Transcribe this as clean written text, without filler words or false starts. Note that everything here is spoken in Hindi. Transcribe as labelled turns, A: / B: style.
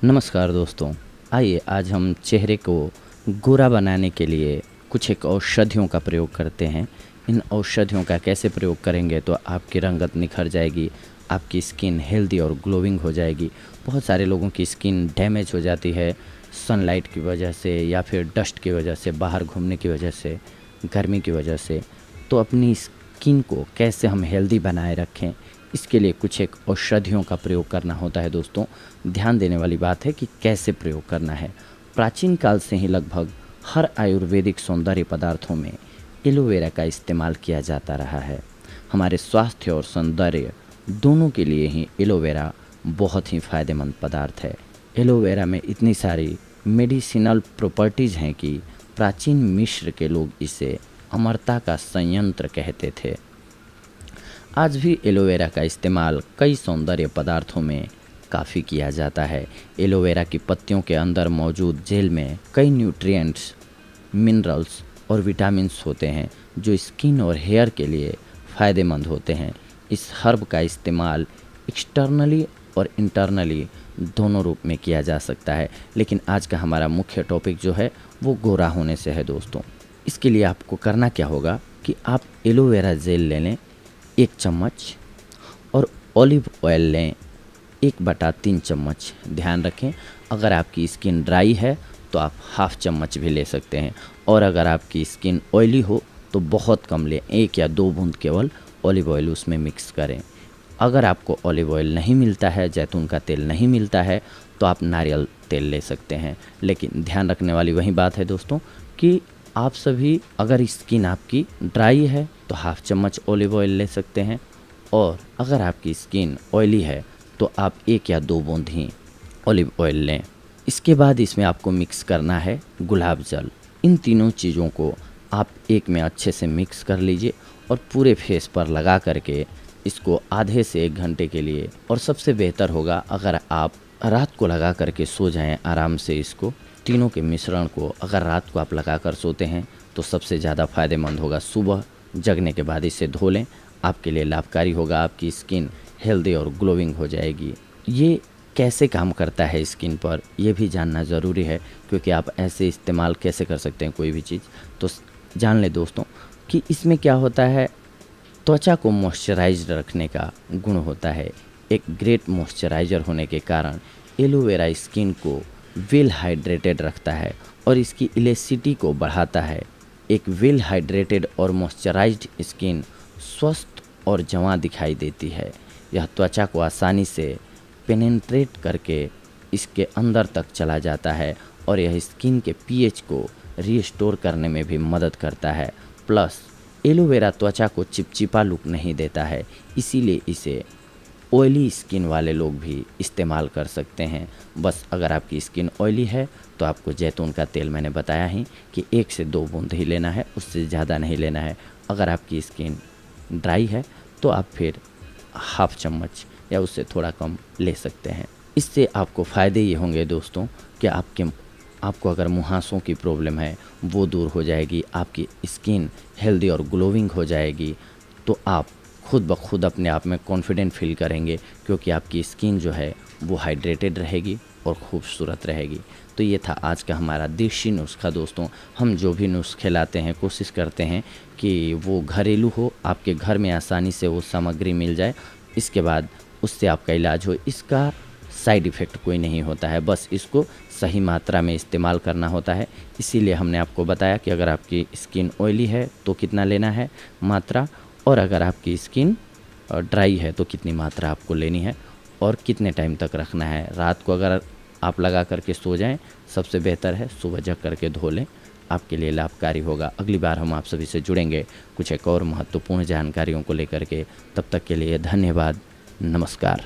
A: नमस्कार दोस्तों। आइए आज हम चेहरे को गोरा बनाने के लिए कुछ एक औषधियों का प्रयोग करते हैं। इन औषधियों का कैसे प्रयोग करेंगे तो आपकी रंगत निखर जाएगी, आपकी स्किन हेल्दी और ग्लोइंग हो जाएगी। बहुत सारे लोगों की स्किन डैमेज हो जाती है सनलाइट की वजह से या फिर डस्ट की वजह से, बाहर घूमने की वजह से, गर्मी की वजह से। तो अपनी स्किन को कैसे हम हेल्दी बनाए रखें, इसके लिए कुछ एक औषधियों का प्रयोग करना होता है दोस्तों। ध्यान देने वाली बात है कि कैसे प्रयोग करना है। प्राचीन काल से ही लगभग हर आयुर्वेदिक सौंदर्य पदार्थों में एलोवेरा का इस्तेमाल किया जाता रहा है। हमारे स्वास्थ्य और सौंदर्य दोनों के लिए ही एलोवेरा बहुत ही फ़ायदेमंद पदार्थ है। एलोवेरा में इतनी सारी मेडिसिनल प्रॉपर्टीज़ हैं कि प्राचीन मिस्र के लोग इसे अमरता का संयंत्र कहते थे। आज भी एलोवेरा का इस्तेमाल कई सौंदर्य पदार्थों में काफ़ी किया जाता है। एलोवेरा की पत्तियों के अंदर मौजूद जेल में कई न्यूट्रिएंट्स, मिनरल्स और विटामिन्स होते हैं जो स्किन और हेयर के लिए फ़ायदेमंद होते हैं। इस हर्ब का इस्तेमाल एक्सटर्नली और इंटरनली दोनों रूप में किया जा सकता है, लेकिन आज का हमारा मुख्य टॉपिक जो है वो गोरा होने से है दोस्तों। इसके लिए आपको करना क्या होगा कि आप एलोवेरा जेल ले लें 1 चम्मच और ऑलिव ऑयल लें 1/3 चम्मच। ध्यान रखें, अगर आपकी स्किन ड्राई है तो आप हाफ चम्मच भी ले सकते हैं, और अगर आपकी स्किन ऑयली हो तो बहुत कम लें, 1 या 2 बूंद केवल ऑलिव ऑयल उसमें मिक्स करें। अगर आपको ऑलिव ऑयल नहीं मिलता है, जैतून का तेल नहीं मिलता है, तो आप नारियल तेल ले सकते हैं। लेकिन ध्यान रखने वाली वही बात है दोस्तों कि आप सभी, अगर स्किन आपकी ड्राई है तो हाफ चम्मच ऑलिव ऑयल ले सकते हैं, और अगर आपकी स्किन ऑयली है तो आप 1 या 2 बूंद ही ऑलिव ऑयल लें। इसके बाद इसमें आपको मिक्स करना है गुलाब जल। इन तीनों चीज़ों को आप एक में अच्छे से मिक्स कर लीजिए और पूरे फेस पर लगा करके इसको आधे से 1 घंटे के लिए, और सबसे बेहतर होगा अगर आप रात को लगा करके सो जाएं आराम से। इसको तीनों के मिश्रण को अगर रात को आप लगा कर सोते हैं तो सबसे ज़्यादा फ़ायदेमंद होगा। सुबह जगने के बाद इसे धो लें, आपके लिए लाभकारी होगा। आपकी स्किन हेल्दी और ग्लोइंग हो जाएगी। ये कैसे काम करता है स्किन पर, यह भी जानना ज़रूरी है, क्योंकि आप ऐसे इस्तेमाल कैसे कर सकते हैं कोई भी चीज़, तो जान लें दोस्तों कि इसमें क्या होता है। त्वचा को मॉइस्चराइज्ड रखने का गुण होता है। एक ग्रेट मॉइस्चराइज़र होने के कारण एलोवेरा स्किन को वेल हाइड्रेटेड रखता है और इसकी इलेसिटी को बढ़ाता है। एक वेल हाइड्रेटेड और मॉइस्चराइज्ड स्किन स्वस्थ और जवां दिखाई देती है। यह त्वचा को आसानी से पेनेट्रेट करके इसके अंदर तक चला जाता है और यह स्किन के पीएच को रीस्टोर करने में भी मदद करता है। प्लस एलोवेरा त्वचा को चिपचिपा लुक नहीं देता है, इसीलिए इसे ऑयली स्किन वाले लोग भी इस्तेमाल कर सकते हैं। बस अगर आपकी स्किन ऑयली है तो आपको जैतून का तेल, मैंने बताया ही कि 1 से 2 बूंद ही लेना है, उससे ज़्यादा नहीं लेना है। अगर आपकी स्किन ड्राई है तो आप फिर हाफ चम्मच या उससे थोड़ा कम ले सकते हैं। इससे आपको फ़ायदे ये होंगे दोस्तों कि आपको अगर मुहासों की प्रॉब्लम है वो दूर हो जाएगी, आपकी स्किन हेल्दी और ग्लोइंग हो जाएगी, तो आप खुद ब खुद अपने आप में कॉन्फिडेंट फील करेंगे, क्योंकि आपकी स्किन जो है वो हाइड्रेटेड रहेगी और खूबसूरत रहेगी। तो ये था आज का हमारा देसी नुस्खा दोस्तों। हम जो भी नुस्खे लाते हैं कोशिश करते हैं कि वो घरेलू हो, आपके घर में आसानी से वो सामग्री मिल जाए, इसके बाद उससे आपका इलाज हो। इसका साइड इफ़ेक्ट कोई नहीं होता है, बस इसको सही मात्रा में इस्तेमाल करना होता है। इसीलिए हमने आपको बताया कि अगर आपकी स्किन ऑयली है तो कितना लेना है मात्रा, और अगर आपकी स्किन ड्राई है तो कितनी मात्रा आपको लेनी है और कितने टाइम तक रखना है। रात को अगर आप लगा करके सो जाएं, सबसे बेहतर है सुबह जग करके धो लें, आपके लिए लाभकारी होगा। अगली बार हम आप सभी से जुड़ेंगे कुछ एक और महत्वपूर्ण जानकारियों को लेकर के। तब तक के लिए धन्यवाद। नमस्कार।